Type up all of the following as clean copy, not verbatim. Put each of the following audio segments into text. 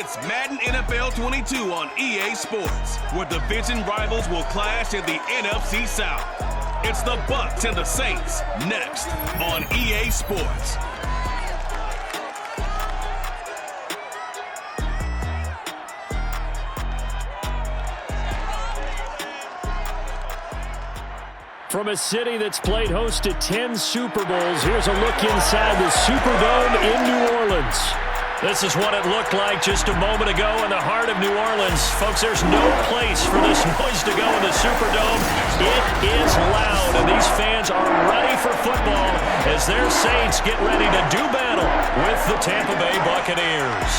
It's Madden NFL 22 on EA Sports, where division rivals will clash in the NFC South. It's the Bucs and the Saints next on EA Sports. From a city that's played host to 10 Super Bowls, here's a look inside the Superdome in New Orleans. This is what it looked like just a moment ago in the heart of New Orleans. Folks, there's no place for this noise to go in the Superdome. It is loud, and these fans are ready for football as their Saints get ready to do battle with the Tampa Bay Buccaneers.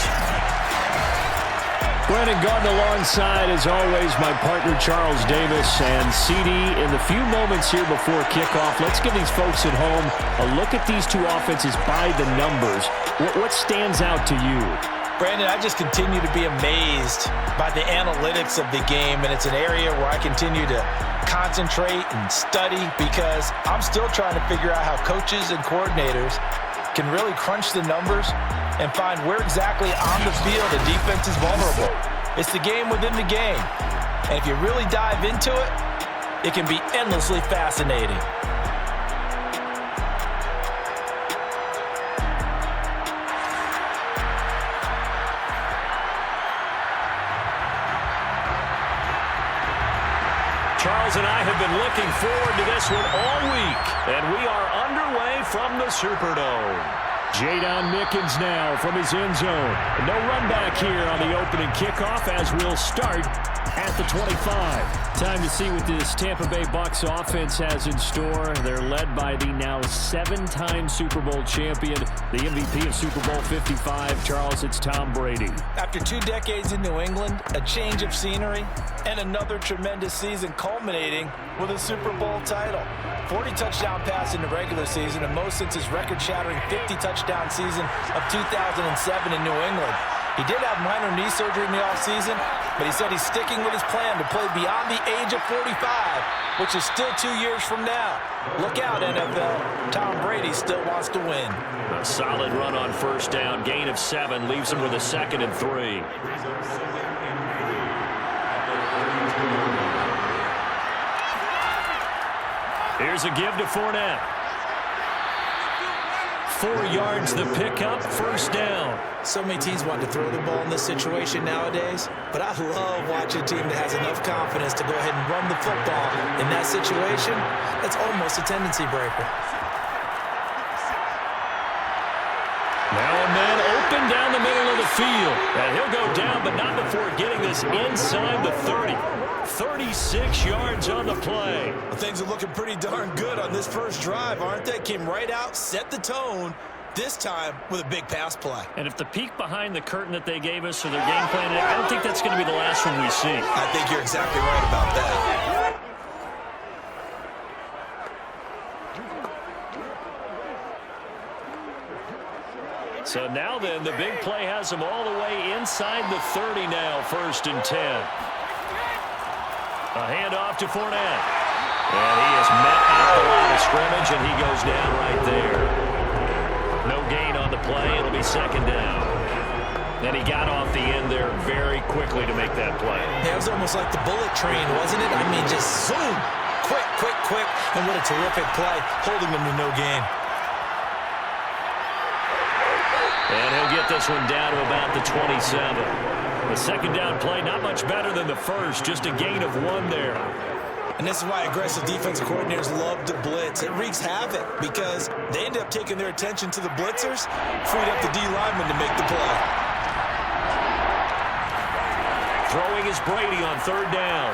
Brennan Gordon alongside, as always, my partner Charles Davis and CD. In the few moments here before kickoff, let's give these folks at home a look at these two offenses by the numbers. What stands out to you? Brandon, I just continue to be amazed by the analytics of the game, and it's an area where I continue to concentrate and study because I'm still trying to figure out how coaches and coordinators can really crunch the numbers and find where exactly on the field the defense is vulnerable. It's the game within the game. And if you really dive into it, it can be endlessly fascinating. Charles and I have been looking forward to this one all week, and we are underway from the Superdome. Jadon Mickens now from his end zone. No run back here on the opening kickoff as we'll start at the 25. Time to see what this Tampa Bay Bucs offense has in store. They're led by the now 7-time Super Bowl champion, the MVP of Super Bowl 55. Charles, it's Tom Brady. After 2 decades in New England, a change of scenery, and another tremendous season culminating with a Super Bowl title. 40 touchdown pass in the regular season, and most since his record-shattering 50-touchdown season of 2007 in New England. He did have minor knee surgery in the offseason, but he said he's sticking with his plan to play beyond the age of 45, which is still 2 years from now. Look out, NFL. Tom Brady still wants to win. A solid run on first down. Gain of 7 leaves him with a 2nd and 3. Here's a give to Fournette. 4 yards the pickup, first down. So many teams want to throw the ball in this situation nowadays, but I love watching a team that has enough confidence to go ahead and run the football. In that situation, that's almost a tendency breaker. Now a man open down the middle of the field. And he'll go down, but not before getting this inside the 30. 36 yards on the play. Well, things are looking pretty darn good on this first drive, aren't they? Came right out, set the tone, this time with a big pass play. And if the peek behind the curtain that they gave us or their game plan, I don't think that's going to be the last one we see. I think you're exactly right about that. So now then, the big play has them all the way inside the 30 now, 1st and 10. A handoff to Fournette. And he is met at the line of scrimmage, and he goes down right there. No gain on the play. It'll be 2nd down. And he got off the end there very quickly to make that play. Yeah, it was almost like the bullet train, wasn't it? I mean, just zoom. Quick, quick, quick. And what a terrific play, holding them to no gain. And he'll get this one down to about the 27. The 2nd down play, not much better than the first, just a gain of 1 there. And this is why aggressive defensive coordinators love to blitz. It wreaks havoc because they end up taking their attention to the blitzers, freed up the D lineman to make the play. Throwing is Brady on 3rd down.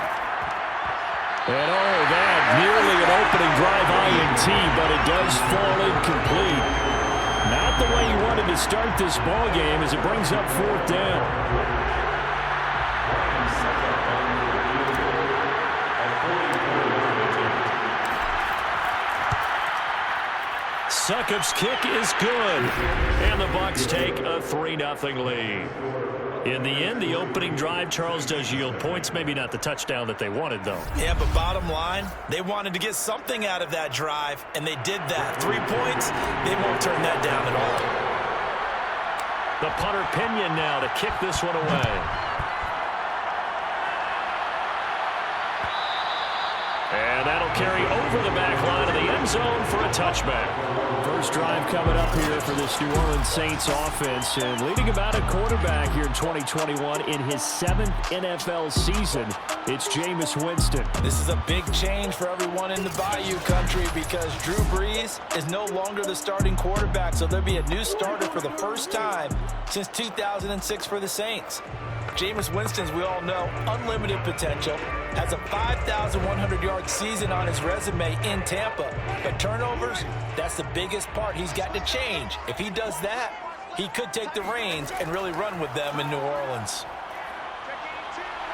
And that nearly an opening drive INT, but it does fall incomplete. Not the way you wanted to start this ball game as it brings up 4th down. Succop's kick is good, and the Bucs take a 3-0 lead. In the end, the opening drive, Charles, does yield points. Maybe not the touchdown that they wanted, though. Yeah, but bottom line, they wanted to get something out of that drive, and they did that. 3 points, they won't turn that down at all. The punter Pinion now to kick this one away. And that'll carry over the back line of the end zone for a touchback. First drive coming up here for this New Orleans Saints offense. And leading about a quarterback here in 2021 in his 7th NFL season, it's Jameis Winston. This is a big change for everyone in the Bayou country because Drew Brees is no longer the starting quarterback. So there'll be a new starter for the first time since 2006 for the Saints. Jameis Winston, as we all know, unlimited potential, has a 5,100-yard season on his resume in Tampa. But turnovers, that's the biggest part he's got to change. If he does that, he could take the reins and really run with them in New Orleans.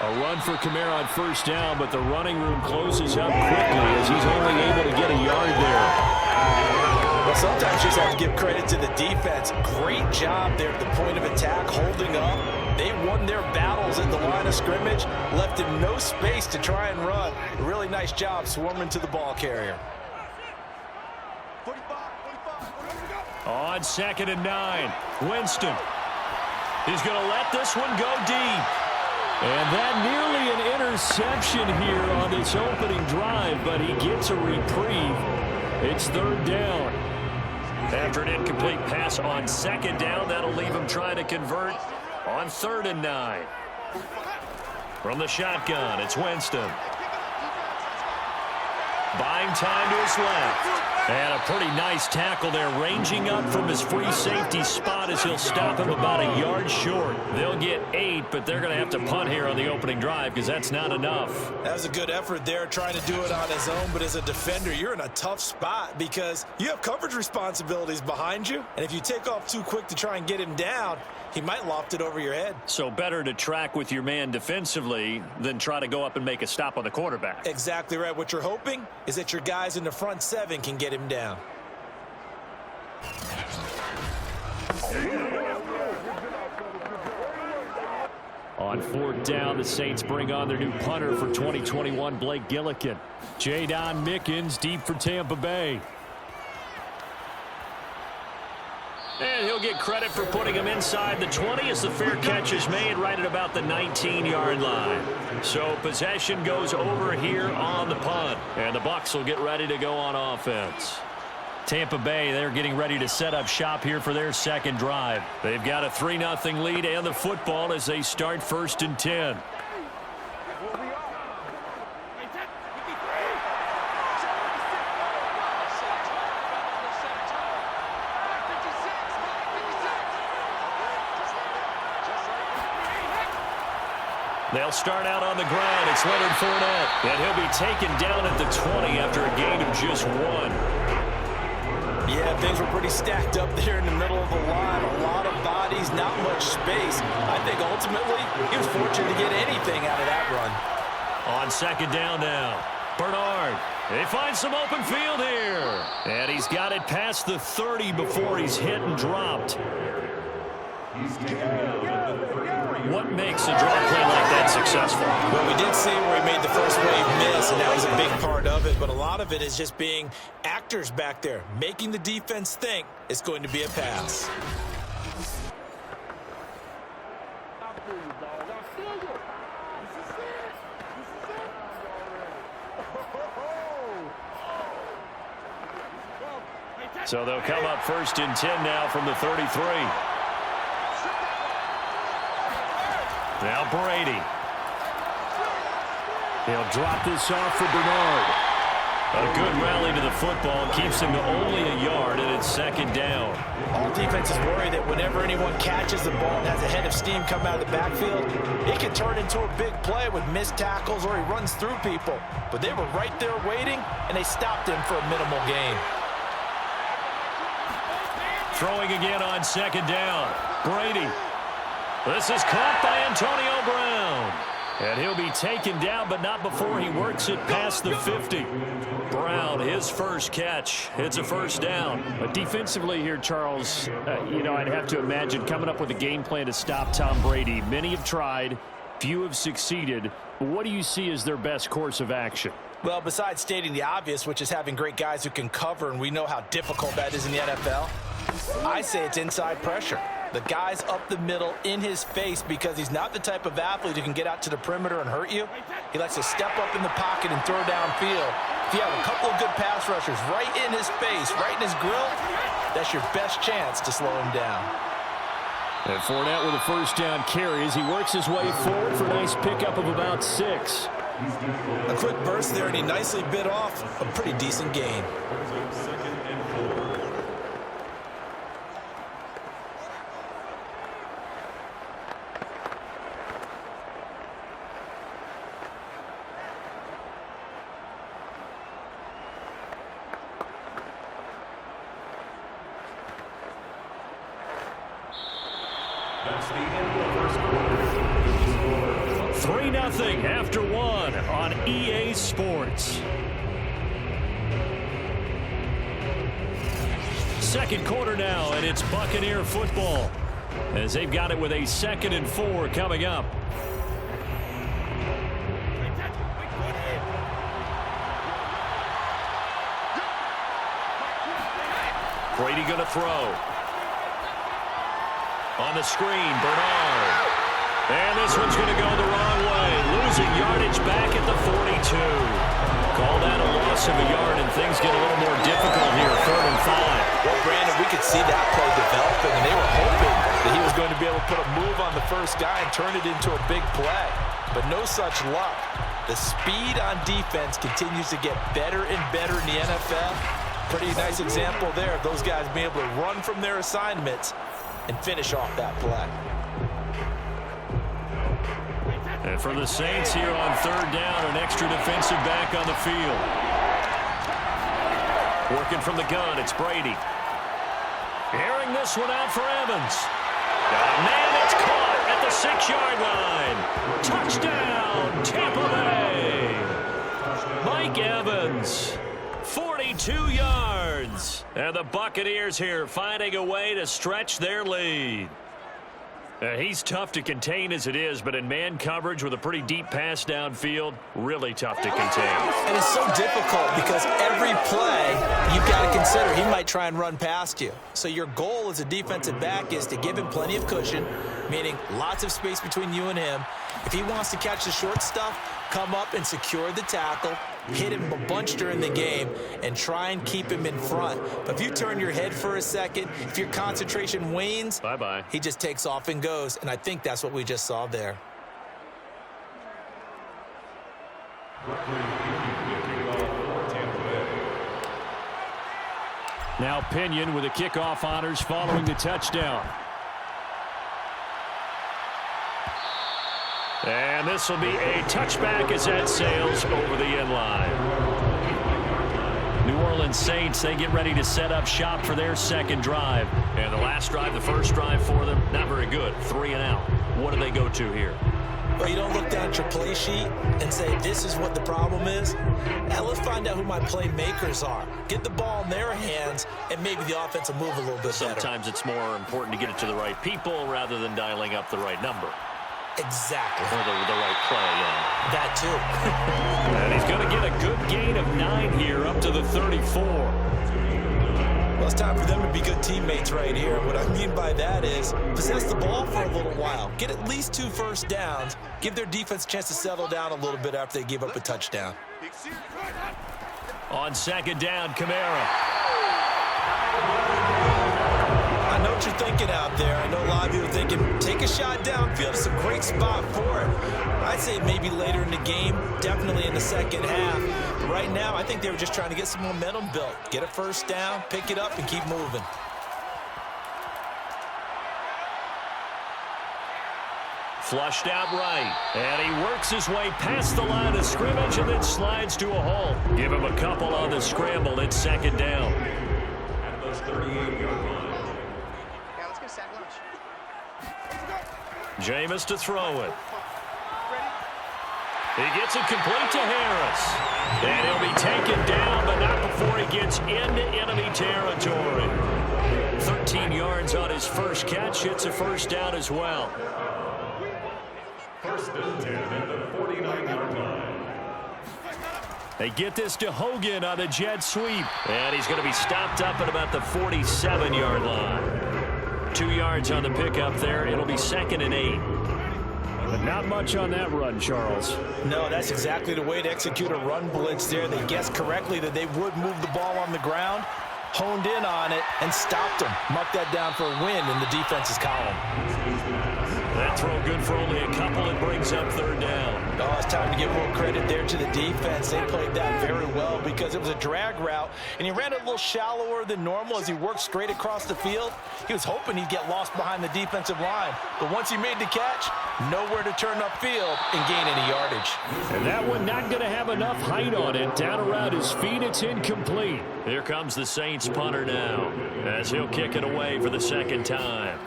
A run for Kamara on first down, but the running room closes up quickly as he's only able to get a yard there. Well, sometimes you just have to give credit to the defense. Great job there at the point of attack, holding up. They won their battles at the line of scrimmage, left him no space to try and run. A really nice job swarming to the ball carrier. On 2nd and 9, Winston. He's going to let this one go deep. And that nearly an interception here on this opening drive, but he gets a reprieve. It's 3rd down. After an incomplete pass on 2nd down, that'll leave him trying to convert on 3rd and 9. From the shotgun, it's Winston. Buying time to his left. And a pretty nice tackle there, ranging up from his free safety spot as he'll stop him about a yard short. They'll get 8, but they're going to have to punt here on the opening drive because that's not enough. That was a good effort there, trying to do it on his own, but as a defender, you're in a tough spot because you have coverage responsibilities behind you, and if you take off too quick to try and get him down, he might loft it over your head. So better to track with your man defensively than try to go up and make a stop on the quarterback. Exactly right. What you're hoping is that your guys in the front 7 can get him down. On 4th down, the Saints bring on their new punter for 2021, Blake Gillikin. Jadon Mickens deep for Tampa Bay. And he'll get credit for putting him inside the 20 as the fair catch is made right at about the 19-yard line. So possession goes over here on the punt. And the Bucs will get ready to go on offense. Tampa Bay, they're getting ready to set up shop here for their 2nd drive. They've got a 3-0 lead and the football as they start 1st and 10. They'll start out on the ground. It's Leonard Fournette. And he'll be taken down at the 20 after a gain of just 1. Yeah, things were pretty stacked up there in the middle of the line. A lot of bodies, not much space. I think ultimately he was fortunate to get anything out of that run. On 2nd down now, Bernard. They find some open field here. And he's got it past the 30 before he's hit and dropped. What makes a draw play like that successful? Well, we did see where he made the first wave miss, and that was a big part of it. But a lot of it is just being actors back there, making the defense think it's going to be a pass. So they'll come up 1st and 10 now from the 33. Now Brady. He'll drop this off for Bernard. A good rally to the football keeps him to only a yard, and it's 2nd down. All defenses worry that whenever anyone catches the ball and has a head of steam come out of the backfield, it can turn into a big play with missed tackles or he runs through people. But they were right there waiting, and they stopped him for a minimal gain. Throwing again on 2nd down. Brady. This is caught by Antonio Brown. And he'll be taken down, but not before he works it past the 50. Brown, his first catch. It's a 1st down. But defensively here, Charles, I'd have to imagine coming up with a game plan to stop Tom Brady. Many have tried, few have succeeded. What do you see as their best course of action? Well, besides stating the obvious, which is having great guys who can cover, and we know how difficult that is in the NFL, I say it's inside pressure. The guy's up the middle in his face because he's not the type of athlete who can get out to the perimeter and hurt you. He likes to step up in the pocket and throw downfield. If you have a couple of good pass rushers right in his face, right in his grill, that's your best chance to slow him down. And Fournette with a first down carry as he works his way forward for a nice pickup of about 6. A quick burst there, and he nicely bit off a pretty decent gain. That's the end of the first quarter. 3-0 after 1 on EA Sports. Second quarter now, and it's Buccaneer football as they've got it with a 2nd and 4 coming up. Brady going to throw. On the screen, Bernard. And this one's going to go the wrong way. Losing yardage back at the 42. Call that a loss of a yard, and things get a little more difficult here. 3rd and 5. Well, Brandon, we could see that play developing, and they were hoping that he was going to be able to put a move on the first guy and turn it into a big play. But no such luck. The speed on defense continues to get better and better in the NFL. Pretty nice example there of those guys being able to run from their assignments and finish off that play. And for the Saints here on 3rd down, an extra defensive back on the field. Working from the gun, it's Brady. Airing this one out for Evans. Man, it's caught at the 6-yard line. Touchdown, Tampa Bay. Mike Evans. 42 yards. And the Buccaneers here finding a way to stretch their lead. He's tough to contain as it is, but in man coverage with a pretty deep pass downfield, really tough to contain. And it's so difficult because every play you've got to consider he might try and run past you. So your goal as a defensive back is to give him plenty of cushion, meaning lots of space between you and him. If he wants to catch the short stuff, come up and secure the tackle, hit him a bunch during the game, and try and keep him in front. But if you turn your head for a second, if your concentration wanes, bye-bye. He just takes off and goes, and I think that's what we just saw there. Now Pinion with the kickoff honors following the touchdown. And this will be a touchback as that sails over the end line. New Orleans Saints, they get ready to set up shop for their 2nd drive. And the last drive, the first drive for them, not very good. 3 and out. What do they go to here? Well, you don't look down at your play sheet and say, this is what the problem is. Now let's find out who my playmakers are. Get the ball in their hands, and maybe the offense will move a little bit better. Sometimes it's more important to get it to the right people rather than dialing up the right number. Exactly. Or the right play, yeah. That too. And he's going to get a good gain of 9 here up to the 34. Well, it's time for them to be good teammates right here. What I mean by that is possess the ball for a little while. Get at least 2 first downs. Give their defense a chance to settle down a little bit after they give up a touchdown. On 2nd down, Kamara. I know what you're thinking out there. I know a lot of you are thinking, take a shot downfield. It's a great spot for it. I'd say maybe later in the game, definitely in the second half. But right now, I think they were just trying to get some momentum built. Get a first down, pick it up, and keep moving. Flushed out right. And he works his way past the line of scrimmage and then slides to a hole. Give him a couple on the scramble. It's 2nd down. At the 38-yard line. Jameis to throw it. He gets it complete to Harris. And he'll be taken down, but not before he gets into enemy territory. 13 yards on his first catch. It's a first down as well. First and 10 at the 49-yard line. They get this to Hogan on a jet sweep. And he's going to be stopped up at about the 47-yard line. 2 yards on the pickup there. It'll be 2nd and 8. But not much on that run, Charles. No, that's exactly the way to execute a run blitz there. They guessed correctly that they would move the ball on the ground, honed in on it, and stopped them. Mark that down for a win in the defense's column. That throw good for only a couple. It brings up 3rd down. Oh, it's time to give more credit there to the defense. They played that very well because it was a drag route, and he ran it a little shallower than normal as he worked straight across the field. He was hoping he'd get lost behind the defensive line, but once he made the catch, nowhere to turn upfield and gain any yardage. And that one not going to have enough height on it. Down around his feet, it's incomplete. Here comes the Saints punter now as he'll kick it away for the 2nd time.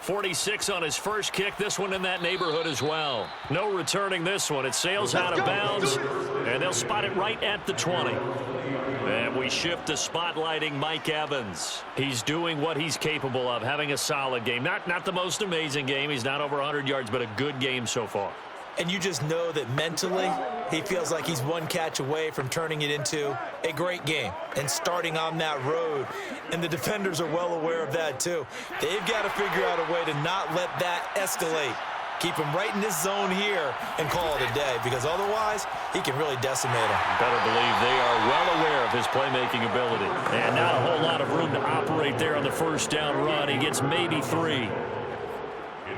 46 on his first kick. This one in that neighborhood as well. No returning this one. It sails out of bounds, and they'll spot it right at the 20. And we shift to spotlighting Mike Evans. He's doing what he's capable of, having a solid game. Not the most amazing game. He's not over 100 yards, but a good game so far. And you just know that mentally, he feels like he's one catch away from turning it into a great game and starting on that road. And the defenders are well aware of that, too. They've got to figure out a way to not let that escalate. Keep him right in this zone here and call it a day, because otherwise, he can really decimate him. Better believe they are well aware of his playmaking ability. And not a whole lot of room to operate there on the 1st down run. He gets maybe 3.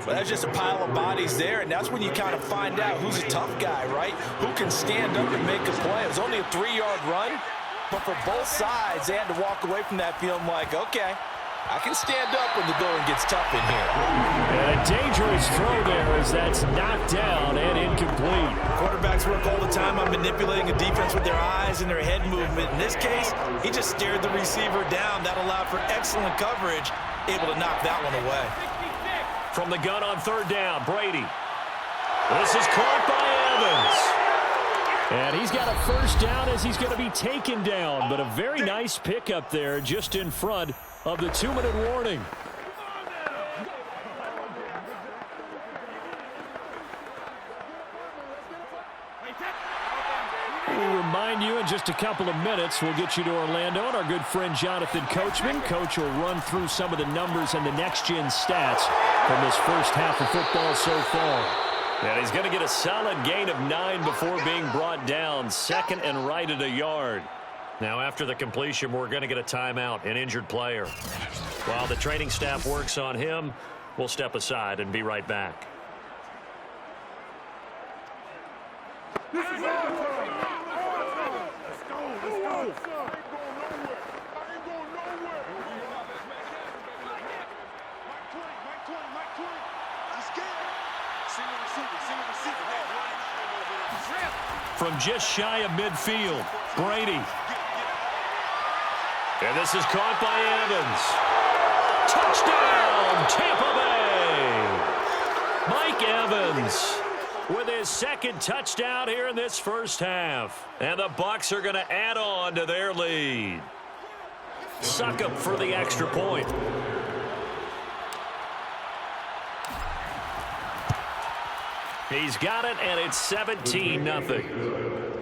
Well, that's just a pile of bodies there, and that's when you kind of find out who's a tough guy, right? Who can stand up and make a play. It was only a 3-yard run, but for both sides, they had to walk away from that feeling like, okay, I can stand up when the going gets tough in here. And a dangerous throw there as that's knocked down and incomplete. Quarterbacks work all the time on manipulating a defense with their eyes and their head movement. In this case, he just stared the receiver down. That allowed for excellent coverage, able to knock that one away. From the gun on 3rd down, Brady. This is caught by Evans. And he's got a 1st down as he's going to be taken down. But a very nice pickup there just in front of the 2-minute warning. We'll remind you in just a couple of minutes, we'll get you to Orlando and our good friend Jonathan Coachman. Coach will run through some of the numbers and the next-gen stats from this first half of football so far. And he's going to get a solid gain of 9 before being brought down. 2nd and right at a yard. Now after the completion, we're going to get a timeout, an injured player. While the training staff works on him, we'll step aside and be right back. From just shy of midfield, Brady. And this is caught by Evans. Touchdown, Tampa Bay! Mike Evans with his 2nd touchdown here in this first half. And the Bucs are going to add on to their lead. Suck up for the extra point. He's got it, and it's 17-0.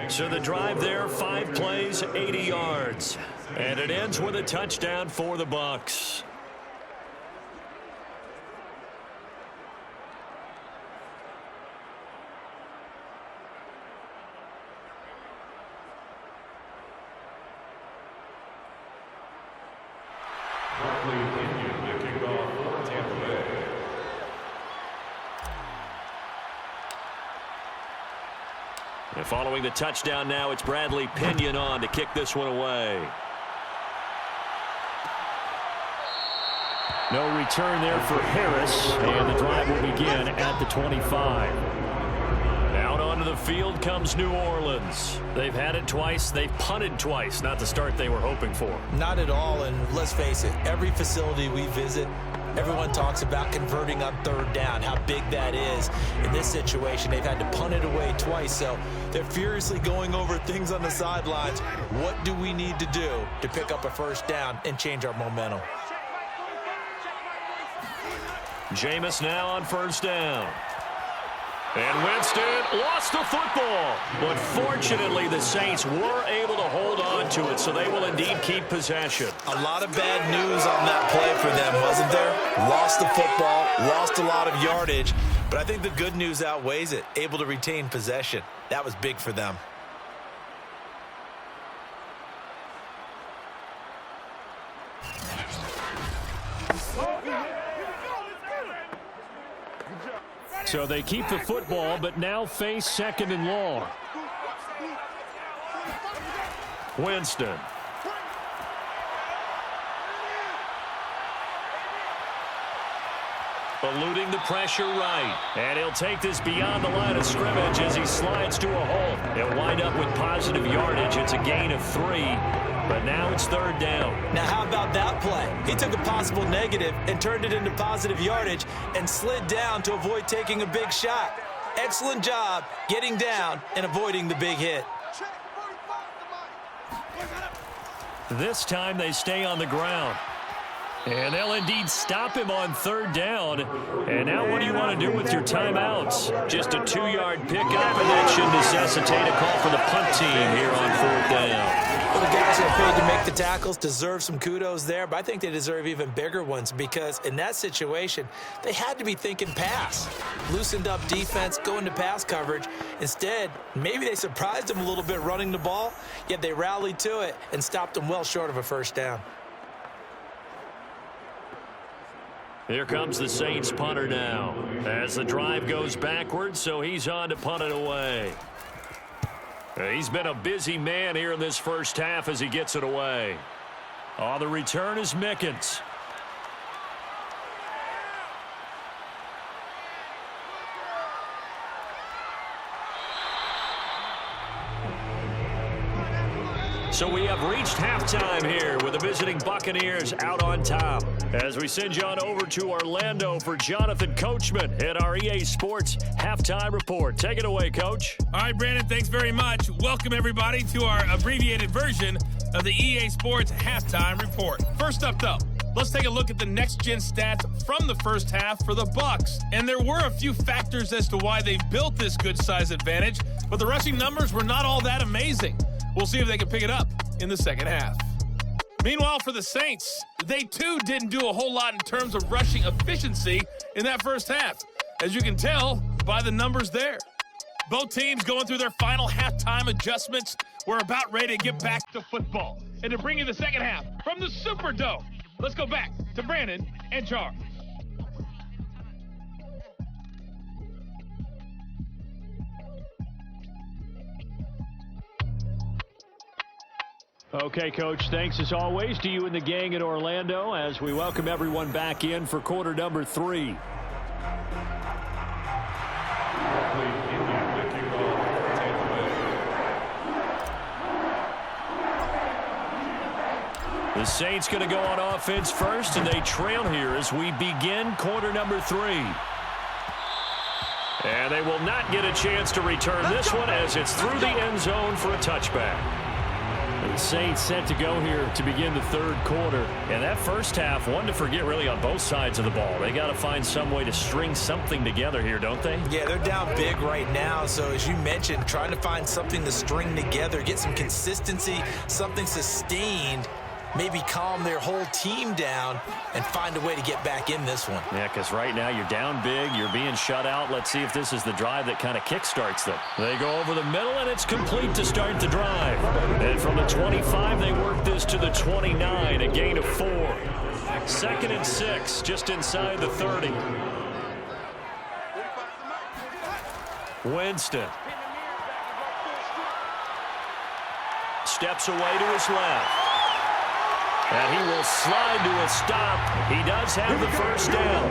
So the drive there, 5 plays, 80 yards. And it ends with a touchdown for the Bucs. And following the touchdown now, it's Bradley Pinion on to kick this one away. No return there for Harris, and the drive will begin at the 25. Out onto the field comes New Orleans. They've had it twice. They've punted twice. Not the start they were hoping for. Not at all, and let's face it, every facility we visit, everyone talks about converting on 3rd down, how big that is. In this situation, they've had to punt it away twice, so they're furiously going over things on the sidelines. What do we need to do to pick up a 1st down and change our momentum? Jameis now on 1st down. And Winston lost the football. But fortunately, the Saints were able to hold on to it, so they will indeed keep possession. A lot of bad news on that play for them, wasn't there? Lost the football, lost a lot of yardage, but I think the good news outweighs it. Able to retain possession. That was big for them. So they keep the football, but now face 2nd and long. Winston. Eluding the pressure right. And he'll take this beyond the line of scrimmage as he slides to a hole. He'll wind up with positive yardage. It's a gain of 3, but now it's 3rd down. Now how about that play? He took a possible negative and turned it into positive yardage and slid down to avoid taking a big shot. Excellent job getting down and avoiding the big hit. This time they stay on the ground. And they'll indeed stop him on 3rd down. And now what do you want to do with your timeouts? Just a 2-yard pickup, and that should necessitate a call for the punt team here on 4th down. Well, the guys who are paid to make the tackles deserve some kudos there, but I think they deserve even bigger ones because in that situation, they had to be thinking pass. Loosened up defense, going to pass coverage. Instead, maybe they surprised them a little bit running the ball, yet they rallied to it and stopped them well short of a 1st down. Here comes the Saints punter now as the drive goes backwards, so he's on to punt it away. He's been a busy man here in this first half as he gets it away. On the return is Mickens. So we have reached halftime here with the visiting Buccaneers out on top. As we send you on over to Orlando for Jonathan Coachman at our EA Sports Halftime Report. Take it away, Coach. All right, Brandon, thanks very much. Welcome, everybody, to our abbreviated version of the EA Sports Halftime Report. First up, though, let's take a look at the next-gen stats from the first half for the Bucs. And there were a few factors as to why they built this good-size advantage, but the rushing numbers were not all that amazing. We'll see if they can pick it up in the second half. Meanwhile, for the Saints, they too didn't do a whole lot in terms of rushing efficiency in that first half, as you can tell by the numbers there. Both teams going through their final halftime adjustments. We're about ready to get back to football. And to bring you the second half from the Superdome, let's go back to Brandon and Charles. Okay, Coach, thanks as always to you and the gang in Orlando as we welcome everyone back in for quarter number 3. The Saints going to go on offense first, and they trail here as we begin quarter number 3. And they will not get a chance to return this one as it's through the end zone for a touchback. The Saints set to go here to begin the 3rd quarter. And that first half, one to forget really on both sides of the ball. They got to find some way to string something together here, don't they? Yeah, they're down big right now. So as you mentioned, trying to find something to string together, get some consistency, something sustained, maybe calm their whole team down and find a way to get back in this one. Yeah, because right now you're down big, you're being shut out. Let's see if this is the drive that kind of kickstarts them. They go over the middle, and it's complete to start the drive. And from the 25, they work this to the 29, a gain of 4. 2nd and 6, just inside the 30. Winston. Steps away to his left. And he will slide to a stop. He does have the first down.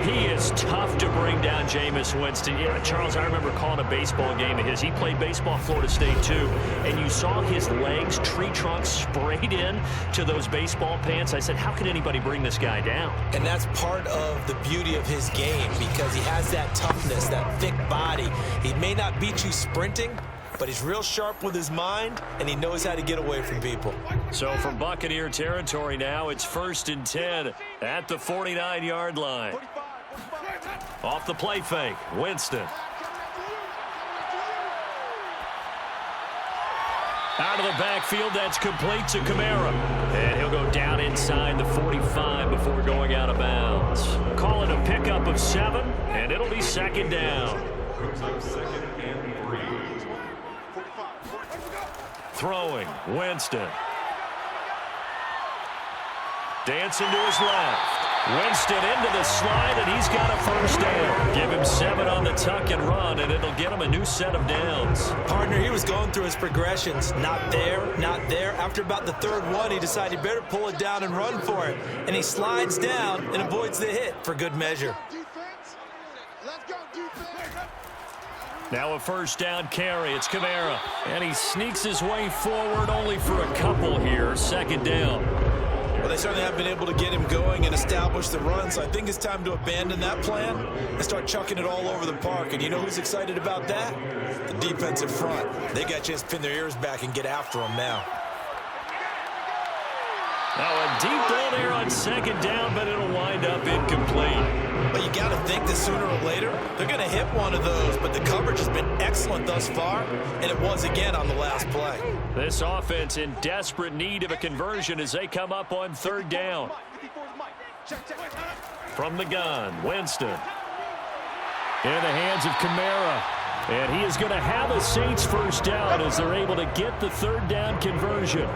He is tough to bring down, Jameis Winston. Yeah, Charles, I remember calling a baseball game of his. He played baseball at Florida State, too. And you saw his legs, tree trunks sprayed in to those baseball pants. I said, how can anybody bring this guy down? And that's part of the beauty of his game because he has that toughness, that thick body. He may not beat you sprinting, but he's real sharp with his mind, and he knows how to get away from people. So from Buccaneer territory now, it's 1st and 10 at the 49-yard line. Off the play fake, Winston. Out of the backfield, that's complete to Kamara. And he'll go down inside the 45 before going out of bounds. Call it a pickup of 7, and it'll be second down. Throwing, Winston. Dancing to his left. Winston into the slide, and he's got a first down. Give him 7 on the tuck and run, and it'll get him a new set of downs. Partner, he was going through his progressions. Not there, not there. After about the third one, he decided he better pull it down and run for it. And he slides down and avoids the hit for good measure. Now a first down carry. It's Kamara. And he sneaks his way forward only for a couple here. Second down. Well, they certainly have been able to get him going and establish the run, so I think it's time to abandon that plan and start chucking it all over the park. And you know who's excited about that? The defensive front. They got a chance to pin their ears back and get after him now. Now a deep ball there on second down, but it'll wind up incomplete. But you got to think that sooner or later, they're going to hit one of those. But the coverage has been excellent thus far, and it was again on the last play. This offense in desperate need of a conversion as they come up on third down. From the gun, Winston. In the hands of Kamara. And he is going to have a Saints first down as they're able to get the third down conversion.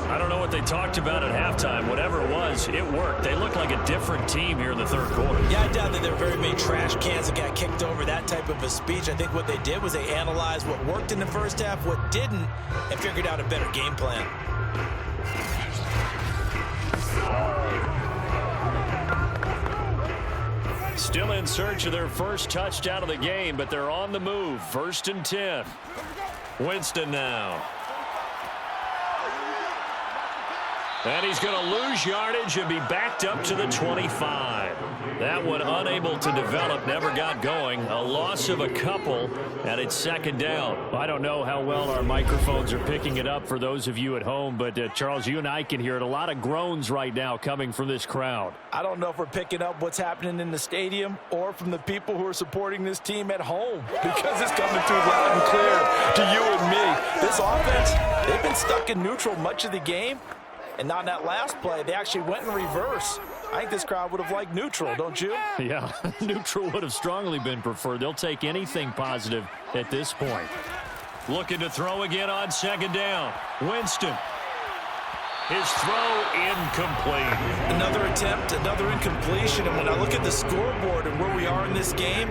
I don't know what they talked about at halftime. Whatever it was, it worked. They looked like a different team here in the third quarter. Yeah, I doubt that there were very many trash cans that got kicked over, that type of a speech. I think what they did was they analyzed what worked in the first half, what didn't, and figured out a better game plan. Still in search of their first touchdown of the game, but they're on the move. 1st and 10. Winston now. And he's going to lose yardage and be backed up to the 25. That one unable to develop, never got going. A loss of a couple, and it's second down. I don't know how well our microphones are picking it up for those of you at home, but Charles, you and I can hear it. A lot of groans right now coming from this crowd. I don't know if we're picking up what's happening in the stadium or from the people who are supporting this team at home, because it's coming through loud and clear to you and me. This offense, they've been stuck in neutral much of the game. And not in that last play, they actually went in reverse. I think this crowd would have liked neutral, don't you? Yeah, neutral would have strongly been preferred. They'll take anything positive at this point. Looking to throw again on second down. Winston. His throw incomplete. Another attempt, another incompletion. And when I look at the scoreboard and where we are in this game,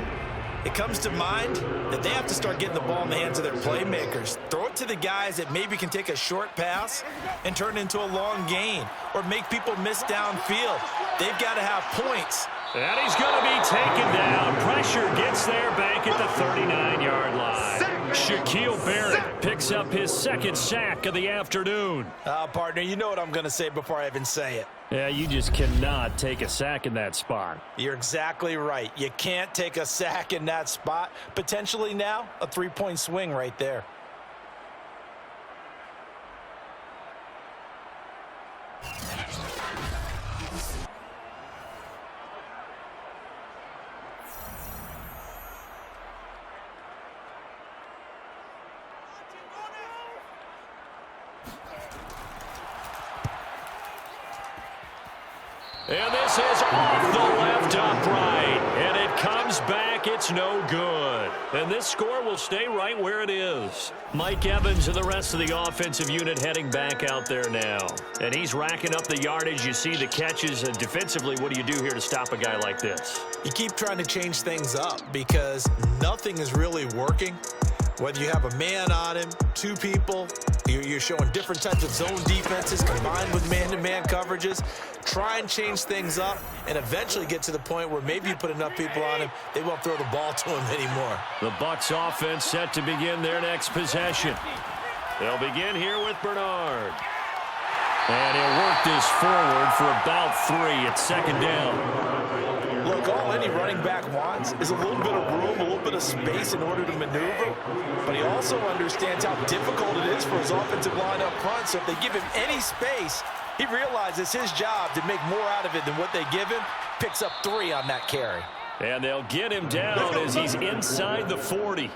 it comes to mind that they have to start getting the ball in the hands of their playmakers. Throw it to the guys that maybe can take a short pass and turn it into a long gain or make people miss downfield. They've got to have points. And he's going to be taken down. Pressure gets there back at the 39-yard line. Shaquille Barrett picks up his second sack of the afternoon. Partner, you know what I'm going to say before I even say it. Yeah, you just cannot take a sack in that spot. You're exactly right. You can't take a sack in that spot. Potentially now, a 3-point swing right there. And this is off the left upright. And it comes back. It's no good. And this score will stay right where it is. Mike Evans and the rest of the offensive unit heading back out there now. And he's racking up the yardage. You see the catches. And defensively, what do you do here to stop a guy like this? You keep trying to change things up because nothing is really working. Whether you have a man on him, 2 people, you're showing different types of zone defenses combined with man-to-man coverages. Try and change things up and eventually get to the point where maybe you put enough people on him, they won't throw the ball to him anymore. The Bucs offense set to begin their next possession. They'll begin here with Bernard. And he'll work this forward for about 3 at second down. Look, all any running back wants is a little bit of room, a little bit of space in order to maneuver. But he also understands how difficult it is for his offensive line up front. So if they give him any space, he realizes his job to make more out of it than what they give him. Picks up 3 on that carry. And they'll get him down as he's inside the 40.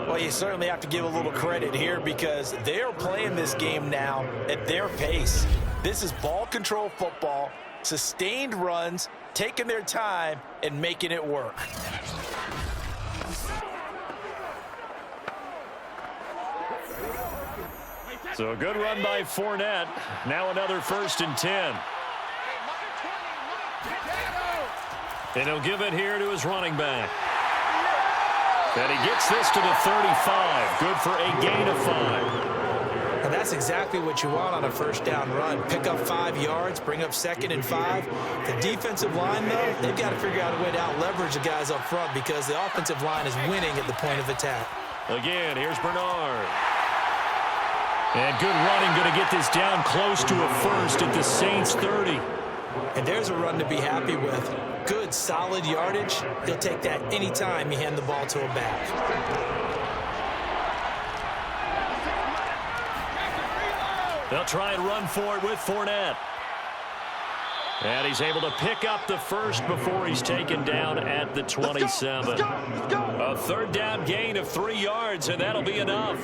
Well, Well, you certainly have to give a little credit here because they're playing this game now at their pace. This is ball control football, sustained runs, taking their time, and making it work. So a good run by Fournette. Now another 1st and 10. And he'll give it here to his running back. And he gets this to the 35. Good for a gain of 5. And that's exactly what you want on a first down run. Pick up 5 yards, bring up 2nd and 5. The defensive line, though, they've got to figure out a way to out-leverage the guys up front because the offensive line is winning at the point of attack. Again, here's Bernard. And good running, going to get this down close to a 1st at the Saints 30. And there's a run to be happy with. Good, solid yardage. He'll take that anytime you hand the ball to a back. They'll try and run for it with Fournette. And he's able to pick up the 1st before he's taken down at the 27. Let's go. A 3rd down gain of 3 yards, and that'll be enough.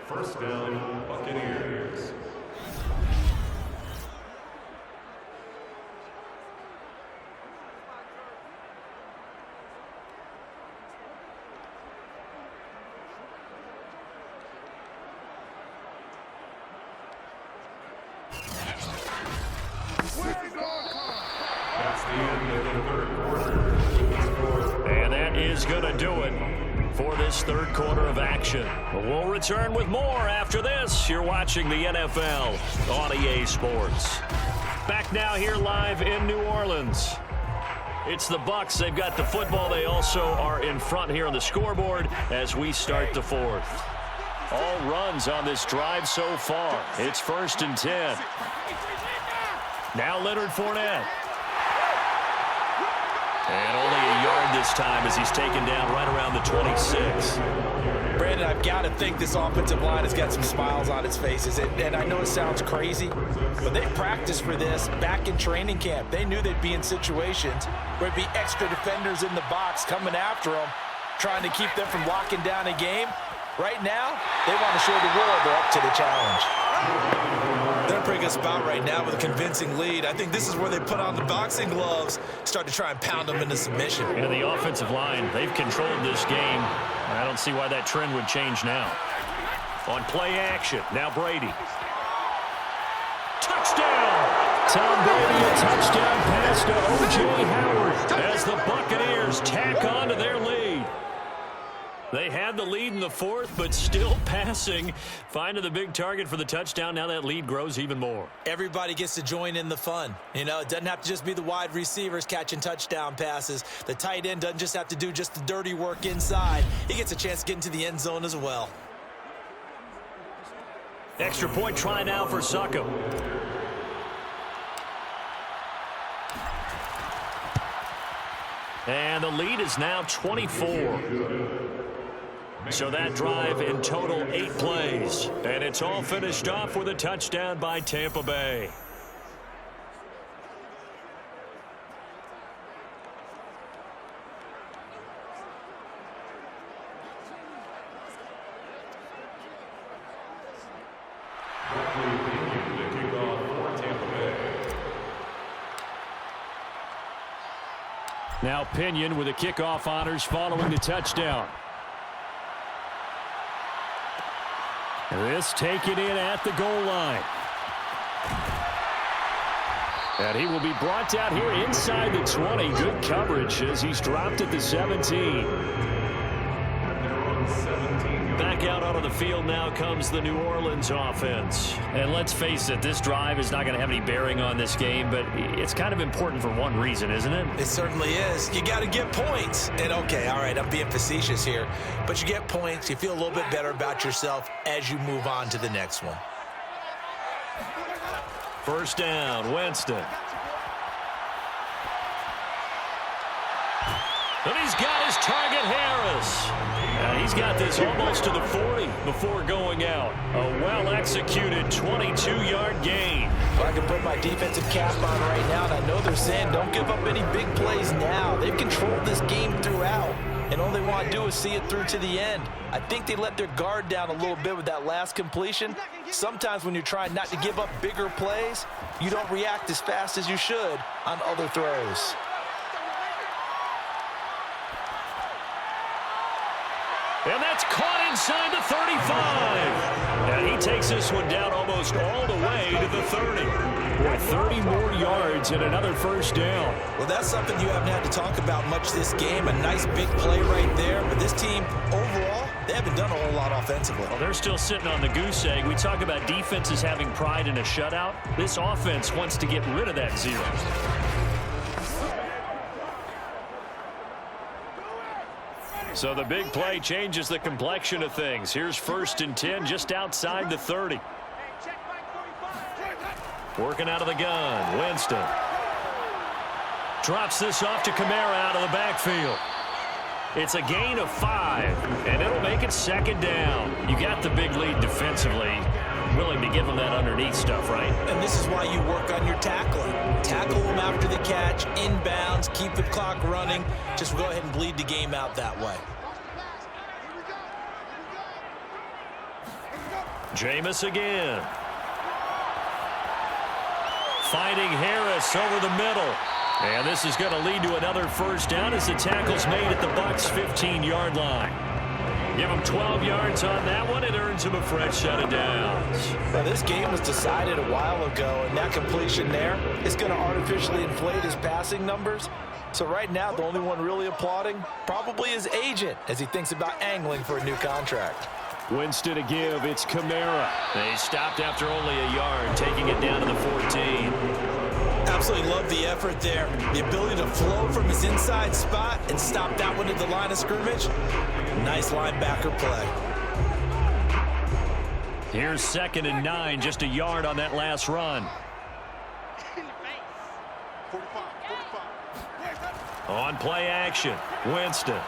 First down, Buccaneers. That's the end of the 3rd quarter. And that is going to do it for this 3rd quarter of action. We'll return with more after this. You're watching the NFL on EA Sports. Back now here live in New Orleans. It's the Bucs. They've got the football. They also are in front here on the scoreboard as we start the 4th. All runs on this drive so far. It's 1st and 10. Now Leonard Fournette. And only a yard this time as he's taken down right around the 26. Brandon, I've got to think this offensive line has got some smiles on its faces. And I know it sounds crazy, but they practiced for this back in training camp. They knew they'd be in situations where there'd be extra defenders in the box coming after them, trying to keep them from locking down a game. Right now, they want to show the world they're up to the challenge. They're in a pretty good spot right now with a convincing lead. I think this is where they put on the boxing gloves, start to try and pound them into submission. And the offensive line, they've controlled this game. I don't see why that trend would change now. On play action, now Brady. Touchdown! Tom Brady, a touchdown pass to O.J. Howard as the Buccaneers tack on to their lead. They had the lead in the 4th, but still passing. Finding the big target for the touchdown. Now that lead grows even more. Everybody gets to join in the fun. You know, it doesn't have to just be the wide receivers catching touchdown passes. The tight end doesn't just have to do just the dirty work inside. He gets a chance to get into the end zone as well. Extra point try now for Succop. And the lead is now 24. So that drive in total 8 plays. And it's all finished off with a touchdown by Tampa Bay. Now Pinion with the kickoff honors following the touchdown. This taken in at the goal line. And he will be brought down here inside the 20. Good coverage as he's dropped at the 17. Back out onto the field now comes the New Orleans offense. And let's face it, this drive is not going to have any bearing on this game, but it's kind of important for one reason, isn't it? It certainly is. You got to get points. And okay, all right, I'm being facetious here, but you get points, you feel a little bit better about yourself as you move on to the next one. First down, Winston. And he's got his target, Harris. And he's got this almost to the 40 before going out. A well-executed 22-yard gain. Well, I can put my defensive cap on right now, and I know they're saying don't give up any big plays now. They've controlled this game throughout. and all they want to do is see it through to the end. I think they let their guard down a little bit with that last completion. Sometimes when you're trying not to give up bigger plays, you don't react as fast as you should on other throws. And that's caught inside the 35. And he takes this one down almost all the way to the 30. Boy, 30 more yards and another first down. Well, that's something you haven't had to talk about much this game. A nice big play right there. But this team, overall, they haven't done a whole lot offensively. Well, they're still sitting on the goose egg. We talk about defenses having pride in a shutout. This offense wants to get rid of that 0. So the big play changes the complexion of things. Here's 1st and 10 just outside the 30. Working out of the gun, Winston. Drops this off to Kamara out of the backfield. It's a gain of 5, and it'll make it 2nd down. You got the big lead defensively. Willing to give them that underneath stuff, right? And this is why you work on your tackling. Tackle them after the catch, inbounds, keep the clock running. Just go ahead and bleed the game out that way. Jameis again. Finding Harris over the middle. And this is going to lead to another first down as the tackle's made at the Bucs' 15-yard line. Give him 12 yards on that one. It earns him a fresh set of downs. Well, this game was decided a while ago, and that completion there is going to artificially inflate his passing numbers. So right now, the only one really applauding probably his agent as he thinks about angling for a new contract. Winston to give. It's Kamara. They stopped after only a yard, taking it down to the 14. Absolutely love the effort there. The ability to flow from his inside spot and stop that one at the line of scrimmage. Nice linebacker play. Here's 2nd and 9, just a yard on that last run. On play action, Winston.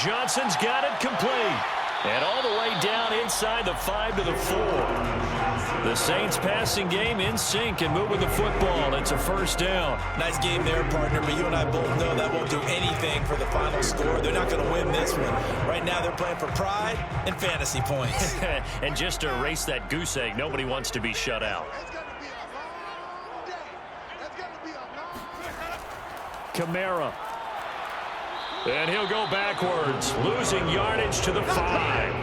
Johnson's got it complete. And all the way down inside the 5 to the 4. The Saints passing game in sync and moving the football. It's a first down. Nice game there, partner, but you and I both know that won't do anything for the final score. They're not going to win this one. Right now they're playing for pride and fantasy points. And just to erase that goose egg, nobody wants to be shut out. Kamara. And he'll go backwards, losing yardage to the 5.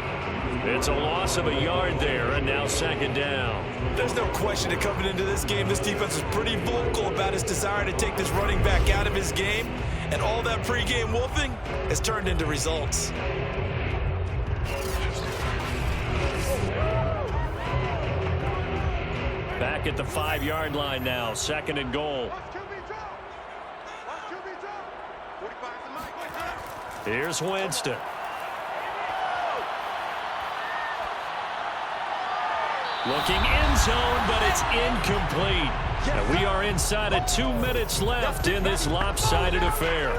It's a loss of a yard there, and now 2nd down. There's no question that coming into this game, this defense is pretty vocal about his desire to take this running back out of his game, and all that pregame wolfing has turned into results. Back at the 5-yard line now, 2nd and goal. Here's Winston. Looking end zone, but it's incomplete. And we are inside of 2 minutes left in this lopsided affair.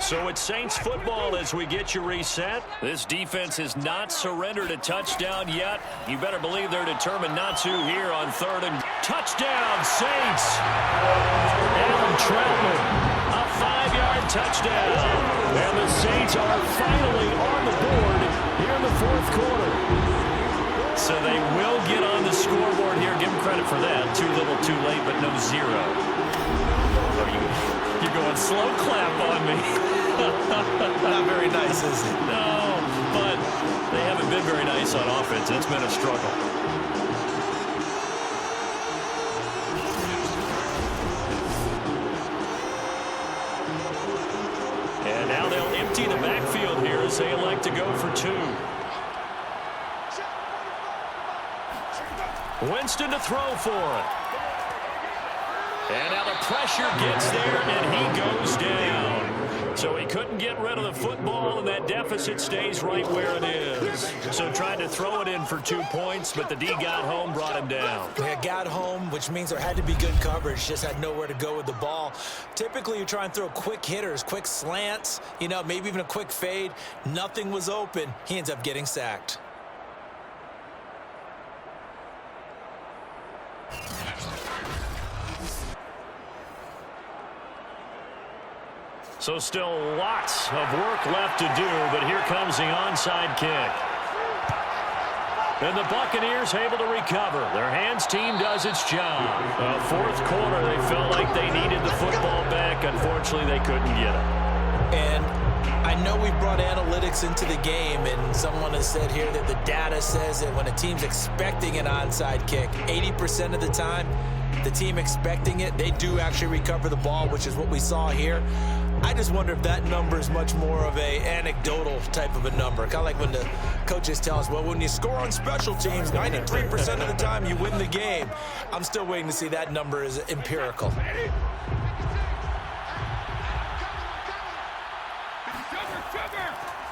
So it's Saints football as we get you reset. This defense has not surrendered a touchdown yet. You better believe they're determined not to here on 3rd and touchdown, Saints. Adam Troutman. A 5-yard touchdown. And the Saints are finally on the board here in the 4th quarter. So they will get on the scoreboard here. Give them credit for that. Too little, too late, but no 0. You're going slow clap on me. Not very nice, is it? No, but they haven't been very nice on offense. It's been a struggle. And now they'll empty the backfield here as they elect to go for 2. Winston to throw for it. And now the pressure gets there, and he goes down. So he couldn't get rid of the football, and that deficit stays right where it is. So tried to throw it in for 2 points, but the D got home, brought him down. They got home, which means there had to be good coverage. Just had nowhere to go with the ball. Typically, you try and throw quick hitters, quick slants, maybe even a quick fade. Nothing was open. He ends up getting sacked. So still lots of work left to do, but here comes the onside kick. And the Buccaneers able to recover. Their hands team does its job. Fourth quarter, they felt like they needed the football back. Unfortunately, they couldn't get it. And I know we brought analytics into the game, and someone has said here that the data says that when a team's expecting an onside kick, 80% of the time, the team expecting it, they do actually recover the ball, which is what we saw here. I just wonder if that number is much more of a anecdotal type of a number. Kind of like when the coaches tell us, well, when you score on special teams, 93% of the time you win the game. I'm still waiting to see that number is empirical.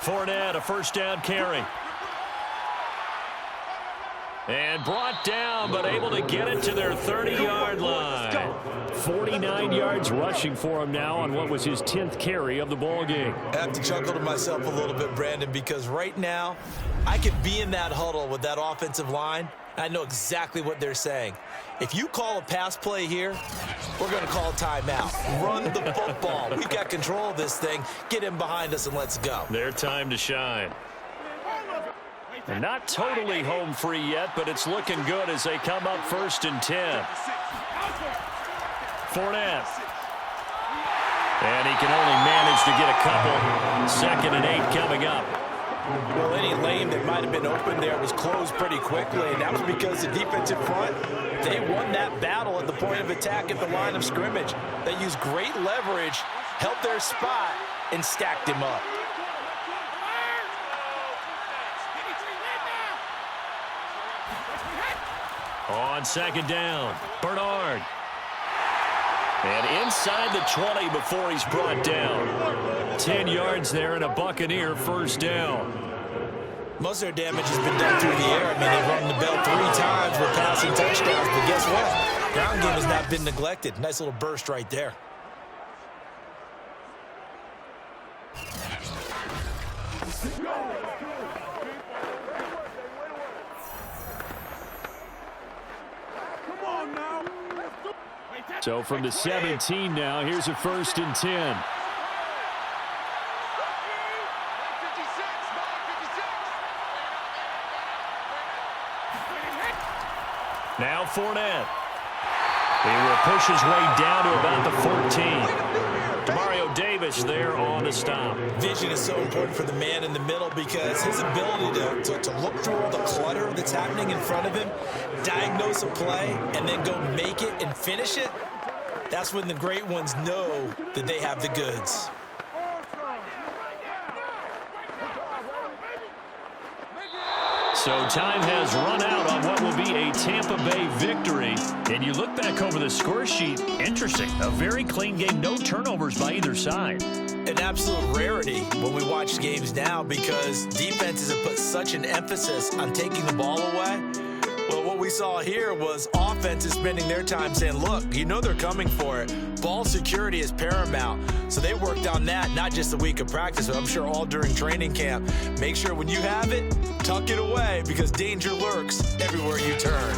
Fournette, a first down carry. And brought down, but able to get it to their 30-yard line. 49 yards rushing for him now on what was his 10th carry of the ball game. I have to chuckle to myself a little bit, Brandon, because right now I could be in that huddle with that offensive line. I know exactly what they're saying. If you call a pass play here, we're going to call a timeout. Run the football. We've got control of this thing. Get him behind us and let's go. Their time to shine. And not totally home free yet, but it's looking good as they come up 1st and 10. Fournette. And he can only manage to get a couple. 2nd and 8 coming up. Well, any lane that might have been open there was closed pretty quickly, and that was because the defensive front, they won that battle at the point of attack at the line of scrimmage. They used great leverage, held their spot, and stacked him up. On 2nd down, Bernard. And inside the 20 before he's brought down. 10 yards there and a Buccaneer first down. Most of their damage has been done through the air. I mean, they've rung the bell 3 times with passing touchdowns, but guess what? Ground game has not been neglected. Nice little burst right there. So from the 17 now, here's a 1st and 10. Now Fournette. He will push his way down to about the 14. Demario Davis there on the stop. Vision is so important for the man in the middle because his ability to look through all the clutter that's happening in front of him, diagnose a play, and then go make it and finish it, that's when the great ones know that they have the goods. So time has run out on what will be a Tampa Bay victory. And you look back over the score sheet, interesting. A very clean game, no turnovers by either side. An absolute rarity when we watch games now because defenses have put such an emphasis on taking the ball away. Well, what we saw here was offenses spending their time saying, look, you know they're coming for it. Ball security is paramount. So they worked on that, not just a week of practice, but I'm sure all during training camp. Make sure when you have it, tuck it away because danger lurks everywhere you turn.